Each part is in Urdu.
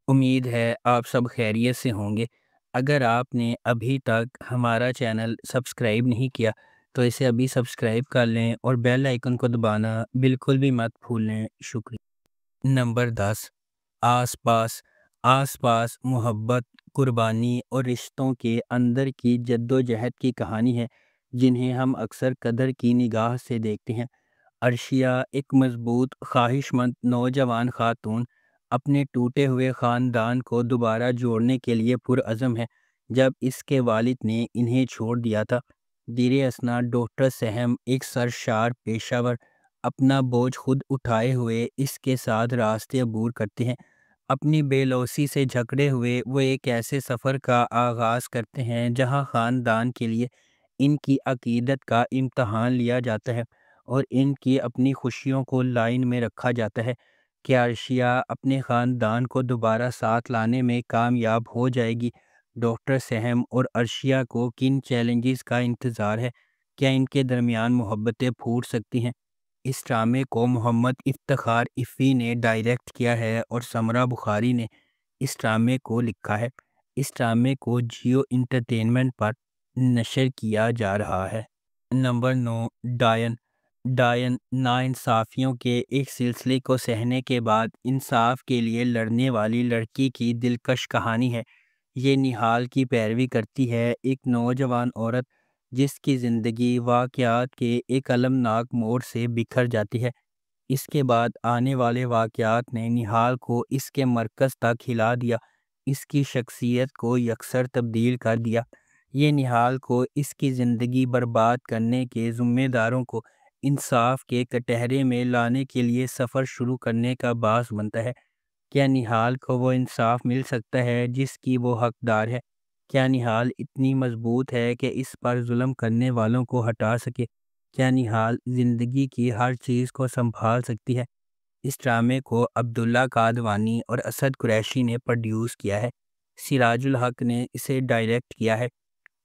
امید ہے آپ سب خیریت سے ہوں گے۔ اگر آپ نے ابھی تک ہمارا چینل سبسکرائب نہیں کیا تو اسے ابھی سبسکرائب کر لیں اور بیل آئیکن کو دبانا بالکل بھی مت بھولیں۔ شکریہ۔ نمبر 10، آس پاس۔ آس پاس محبت، قربانی اور رشتوں کے اندر کی جد و جہد کی کہانی ہے، جنہیں ہم اکثر قدر کی نگاہ سے دیکھتے ہیں۔ عرشیہ ایک مضبوط، خواہش مند نوجوان خاتون اپنے ٹوٹے ہوئے خاندان کو دوبارہ جوڑنے کے لیے پرعزم ہے۔ جب اس کے والد نے انہیں چھوڑ دیا تھا، زیر اثنا ڈاکٹر سہم ایک سرشار پیشہ ور اپنا بوجھ خود اٹھائے ہوئے اس کے ساتھ راستے عبور کرتے ہیں۔ اپنی بے لوثی سے جھکڑے ہوئے وہ ایک ایسے سفر کا آغاز کرتے ہیں جہاں خاندان کے لیے ان کی عقیدت کا امتحان لیا جاتا ہے اور ان کی اپنی خوشیوں کو لائن میں رکھا جاتا ہے۔ کیا عرشیہ اپنے خاندان کو دوبارہ ساتھ لانے میں کامیاب ہو جائے گی؟ ڈاکٹر سہم اور عرشیہ کو کن چیلنجز کا انتظار ہے؟ کیا ان کے درمیان محبتیں پھوٹ سکتی ہیں؟ اس ڈرامے کو محمد افتخار افی نے ڈائریکٹ کیا ہے اور سمرہ بخاری نے اس ڈرامے کو لکھا ہے۔ اس ڈرامے کو جیو انٹرٹینمنٹ پر نشر کیا جا رہا ہے۔ نمبر 9، ڈائن۔ ڈائن ناانصافیوں کے ایک سلسلے کو سہنے کے بعد انصاف کے لیے لڑنے والی لڑکی کی دلکش کہانی ہے۔ یہ نہال کی پیروی کرتی ہے، ایک نوجوان عورت جس کی زندگی واقعات کے ایک المناک موڑ سے بکھر جاتی ہے۔ اس کے بعد آنے والے واقعات نے نہال کو اس کے مرکز تک ہلا دیا، اس کی شخصیت کو یکسر تبدیل کر دیا۔ یہ نہال کو اس کی زندگی برباد کرنے کے ذمہ داروں کو انصاف کے کٹہرے میں لانے کے لیے سفر شروع کرنے کا باعث بنتا ہے۔ کیا نہال کو وہ انصاف مل سکتا ہے جس کی وہ حقدار ہے؟ کیا نہال اتنی مضبوط ہے کہ اس پر ظلم کرنے والوں کو ہٹا سکے؟ کیا نہال زندگی کی ہر چیز کو سنبھال سکتی ہے؟ اس ڈرامے کو عبداللہ قادوانی اور اسد قریشی نے پروڈیوس کیا ہے۔ سراج الحق نے اسے ڈائریکٹ کیا ہے۔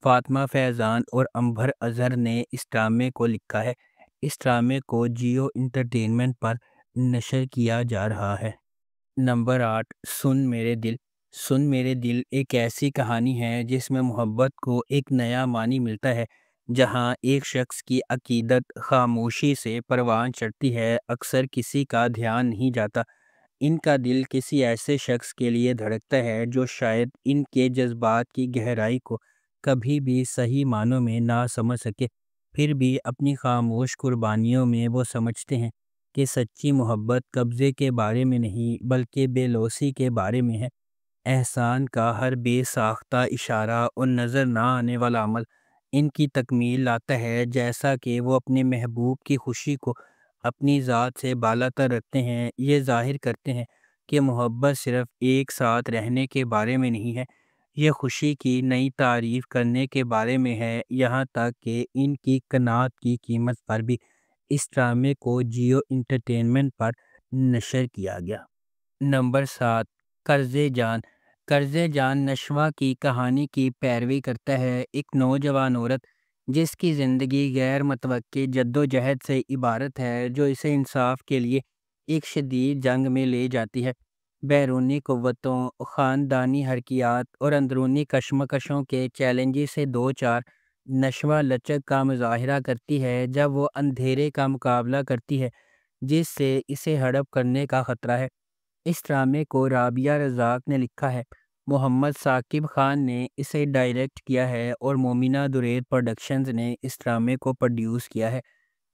فاطمہ فیضان اور عنبر اظہر نے اس ڈرامے کو لکھا ہے۔ اس ڈرامے کو جیو انٹرٹینمنٹ پر نشر کیا جا رہا ہے۔ نمبر 8، سن میرے دل۔ سن میرے دل ایک ایسی کہانی ہے جس میں محبت کو ایک نیا معنی ملتا ہے۔ جہاں ایک شخص کی عقیدت خاموشی سے پروان چڑھتی ہے، اکثر کسی کا دھیان نہیں جاتا۔ ان کا دل کسی ایسے شخص کے لیے دھڑکتا ہے جو شاید ان کے جذبات کی گہرائی کو کبھی بھی صحیح معنوں میں نہ سمجھ سکے، پھر بھی اپنی خاموش قربانیوں میں وہ سمجھتے ہیں کہ سچی محبت قبضے کے بارے میں نہیں بلکہ بے لوثی کے بارے میں ہے۔ احسان کا ہر بے ساختہ اشارہ اور نظر نہ آنے والا عمل ان کی تکمیل لاتا ہے، جیسا کہ وہ اپنے محبوب کی خوشی کو اپنی ذات سے بالاتر رکھتے ہیں۔ یہ ظاہر کرتے ہیں کہ محبت صرف ایک ساتھ رہنے کے بارے میں نہیں ہے، یہ خوشی کی نئی تعریف کرنے کے بارے میں ہے، یہاں تک کہ ان کی قناعت کی قیمت پر بھی۔ اس ڈرامے کو جیو انٹرٹینمنٹ پر نشر کیا گیا۔ نمبر 7، قرض جان۔ قرض جان نشوہ کی کہانی کی پیروی کرتا ہے، ایک نوجوان عورت جس کی زندگی غیر متوقع جد و جہد سے عبارت ہے جو اسے انصاف کے لیے ایک شدید جنگ میں لے جاتی ہے۔ بیرونی قوتوں، خاندانی حرکیات اور اندرونی کشمکشوں کے چیلنجز سے دو چار نشوہ لچک کا مظاہرہ کرتی ہے جب وہ اندھیرے کا مقابلہ کرتی ہے جس سے اسے ہڑپ کرنے کا خطرہ ہے۔ اس ڈرامے کو رابعہ رزاق نے لکھا ہے، محمد ثاقب خان نے اسے ڈائریکٹ کیا ہے اور مومنہ درید پروڈکشنز نے اس ڈرامے کو پروڈیوس کیا ہے۔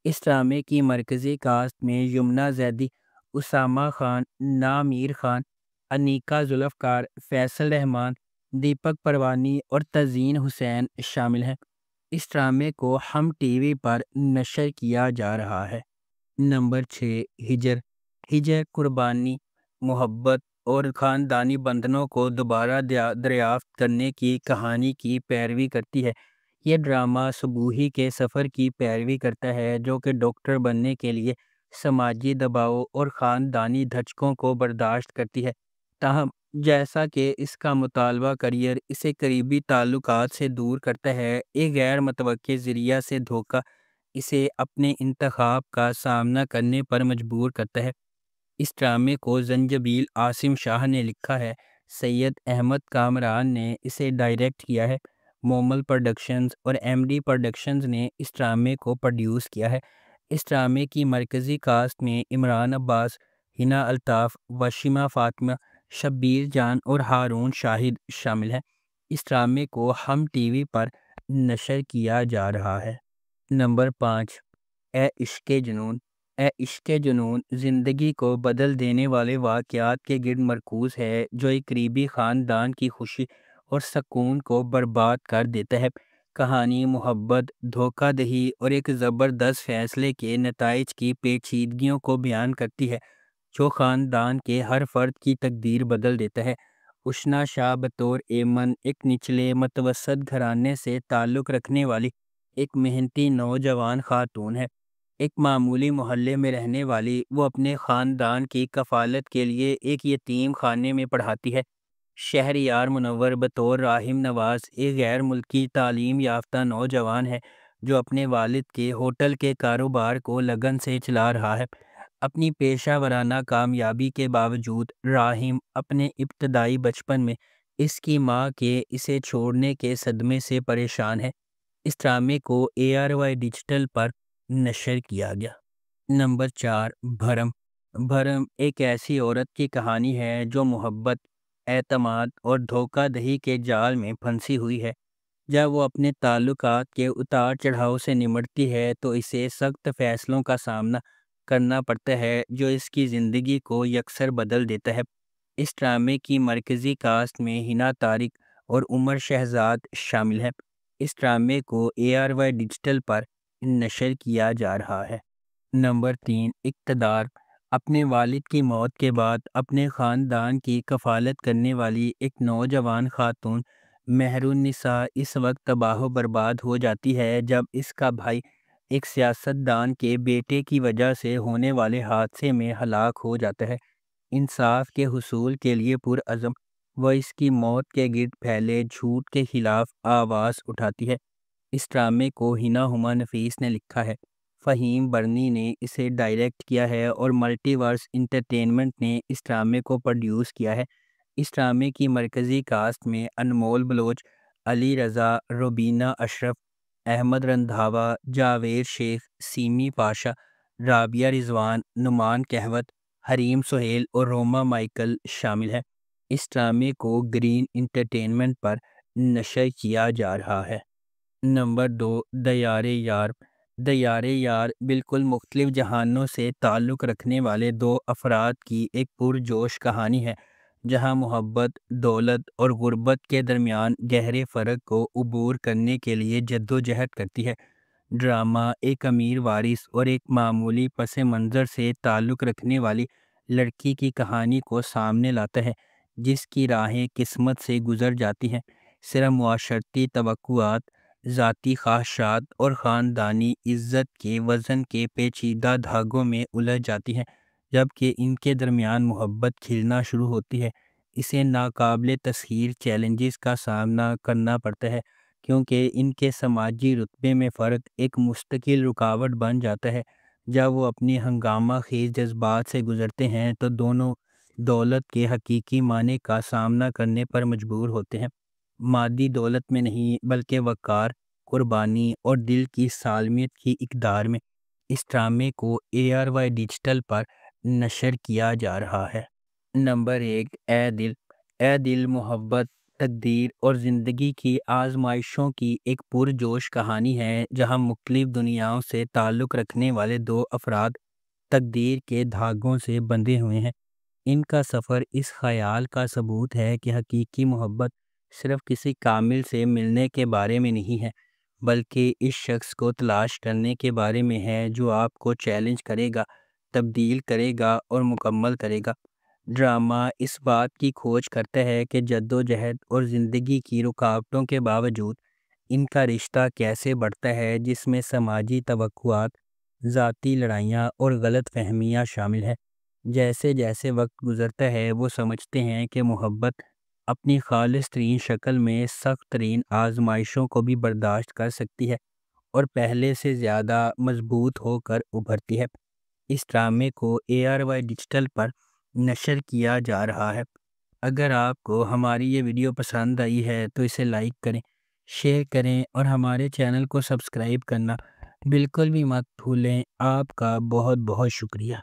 اس ڈرامے کی مرکزی کاسٹ میں یمنہ زیدی، اسامہ خان، نامیر خان، انیکا ذوالفقار، فیصل رحمان، دیپک پروانی اور تزین حسین شامل ہیں۔ اس ڈرامے کو ہم ٹی وی پر نشر کیا جا رہا ہے۔ نمبر 6، ہجر۔ ہجر قربانی، محبت اور خاندانی بندھنوں کو دوبارہ دریافت کرنے کی کہانی کی پیروی کرتی ہے۔ یہ ڈرامہ صبوحی کے سفر کی پیروی کرتا ہے جو کہ ڈاکٹر بننے کے لیے سماجی دباؤ اور خاندانی دھچکوں کو برداشت کرتی ہے۔ تاہم جیسا کہ اس کا مطالبہ کریئر اسے قریبی تعلقات سے دور کرتا ہے، ایک غیر متوقع ذریعہ سے دھوکہ اسے اپنے انتخاب کا سامنا کرنے پر مجبور کرتا ہے۔ اس ڈرامے کو زنجبیل عاصم شاہ نے لکھا ہے، سید احمد کامران نے اسے ڈائریکٹ کیا ہے۔ مومل پروڈکشنز اور ایم ڈی پروڈکشنز نے اس ڈرامے کو پروڈیوس کیا ہے۔ اس ڈرامے کی مرکزی کاسٹ میں عمران عباس، ہنا الطاف، وشیمہ فاطمہ، شبیر جان اور ہارون شاہد شامل ہیں۔ اس ڈرامے کو ہم ٹی وی پر نشر کیا جا رہا ہے۔ نمبر 5، اے عشق جنون۔ اے عشق جنون زندگی کو بدل دینے والے واقعات کے گرد مرکوز ہے جو ایک قریبی خاندان کی خوشی اور سکون کو برباد کر دیتا ہے۔ کہانی محبت، دھوکہ دہی اور ایک زبردست فیصلے کے نتائج کی پیچیدگیوں کو بیان کرتی ہے جو خاندان کے ہر فرد کی تقدیر بدل دیتا ہے۔ اشنا شاہ بطور ایمن ایک نچلے متوسط گھرانے سے تعلق رکھنے والی ایک محنتی نوجوان خاتون ہے۔ ایک معمولی محلے میں رہنے والی وہ اپنے خاندان کی کفالت کے لیے ایک یتیم خانے میں پڑھاتی ہے۔ شہریار منور بطور راہم نواز ایک غیر ملکی تعلیم یافتہ نوجوان ہے جو اپنے والد کے ہوٹل کے کاروبار کو لگن سے چلا رہا ہے۔ اپنی پیشہ ورانہ کامیابی کے باوجود راہم اپنے ابتدائی بچپن میں اس کی ماں کے اسے چھوڑنے کے صدمے سے پریشان ہے۔ اس ڈرامے کو ARY ڈیجیٹل پر نشر کیا گیا۔ نمبر 4، بھرم۔ بھرم ایک ایسی عورت کی کہانی ہے جو محبت، اعتماد اور دھوکہ دہی کے جال میں پھنسی ہوئی ہے۔ جب وہ اپنے تعلقات کے اتار چڑھاؤ سے نمٹتی ہے تو اسے سخت فیصلوں کا سامنا کرنا پڑتا ہے جو اس کی زندگی کو یکسر بدل دیتا ہے۔ اس ڈرامے کی مرکزی کاسٹ میں ہنا طارق اور عمر شہزاد شامل ہیں۔ اس ڈرامے کو ARY ڈیجیٹل پر نشر کیا جا رہا ہے۔ نمبر 3، اقتدار۔ اپنے والد کی موت کے بعد اپنے خاندان کی کفالت کرنے والی ایک نوجوان خاتون مہر النساء اس وقت تباہ و برباد ہو جاتی ہے جب اس کا بھائی ایک سیاست دان کے بیٹے کی وجہ سے ہونے والے حادثے میں ہلاک ہو جاتا ہے۔ انصاف کے حصول کے لیے پرعزم وہ اس کی موت کے گرد پھیلے جھوٹ کے خلاف آواز اٹھاتی ہے۔ اس ڈرامے کو ہنا ہما نفیس نے لکھا ہے، فہیم برنی نے اسے ڈائریکٹ کیا ہے اور ملٹی ورس انٹرٹینمنٹ نے اس ڈرامے کو پروڈیوس کیا ہے۔ اس ڈرامے کی مرکزی کاسٹ میں انمول بلوچ، علی رضا، روبینہ اشرف، احمد رندھاوا، جاوید شیخ، سیمی پاشا، رابعہ رضوان، نعمان کہوت، حریم سہیل اور روما مائیکل شامل ہیں۔ اس ڈرامے کو گرین انٹرٹینمنٹ پر نشر کیا جا رہا ہے۔ نمبر 2، دیار یار۔ دیار یار بالکل مختلف جہانوں سے تعلق رکھنے والے دو افراد کی ایک پرجوش کہانی ہے جہاں محبت، دولت اور غربت کے درمیان گہرے فرق کو عبور کرنے کے لیے جدوجہد کرتی ہے۔ ڈرامہ ایک امیر وارث اور ایک معمولی پس منظر سے تعلق رکھنے والی لڑکی کی کہانی کو سامنے لاتا ہے جس کی راہیں قسمت سے گزر جاتی ہیں، صرف معاشرتی توقعات، ذاتی خواہشات اور خاندانی عزت کے وزن کے پیچیدہ دھاگوں میں الجھ جاتی ہیں۔ جبکہ ان کے درمیان محبت کھلنا شروع ہوتی ہے، اسے ناقابل تسخیر چیلنجز کا سامنا کرنا پڑتا ہے کیونکہ ان کے سماجی رتبے میں فرق ایک مستقل رکاوٹ بن جاتا ہے۔ جب وہ اپنی ہنگامہ خیز جذبات سے گزرتے ہیں تو دونوں دولت کے حقیقی معنی کا سامنا کرنے پر مجبور ہوتے ہیں، مادی دولت میں نہیں بلکہ وقار، قربانی اور دل کی سالمیت کی اقدار میں۔ اس ڈرامے کو ARY ڈیجیٹل پر نشر کیا جا رہا ہے۔ نمبر 1، اے دل۔ اے دل محبت، تقدیر اور زندگی کی آزمائشوں کی ایک پرجوش کہانی ہے جہاں مختلف دنیاؤں سے تعلق رکھنے والے دو افراد تقدیر کے دھاگوں سے بندھے ہوئے ہیں۔ ان کا سفر اس خیال کا ثبوت ہے کہ حقیقی محبت صرف کسی کامل سے ملنے کے بارے میں نہیں ہے بلکہ اس شخص کو تلاش کرنے کے بارے میں ہے جو آپ کو چیلنج کرے گا، تبدیل کرے گا اور مکمل کرے گا۔ ڈرامہ اس بات کی کھوج کرتا ہے کہ جدوجہد اور زندگی کی رکاوٹوں کے باوجود ان کا رشتہ کیسے بڑھتا ہے جس میں سماجی توقعات، ذاتی لڑائیاں اور غلط فہمیاں شامل ہیں۔ جیسے جیسے وقت گزرتا ہے وہ سمجھتے ہیں کہ محبت اپنی خالص ترین شکل میں سخت ترین آزمائشوں کو بھی برداشت کر سکتی ہے اور پہلے سے زیادہ مضبوط ہو کر ابھرتی ہے۔ اس ڈرامے کو ARY ڈیجیٹل پر نشر کیا جا رہا ہے۔ اگر آپ کو ہماری یہ ویڈیو پسند آئی ہے تو اسے لائک کریں، شیئر کریں اور ہمارے چینل کو سبسکرائب کرنا بالکل بھی مت بھولیں۔ آپ کا بہت بہت شکریہ۔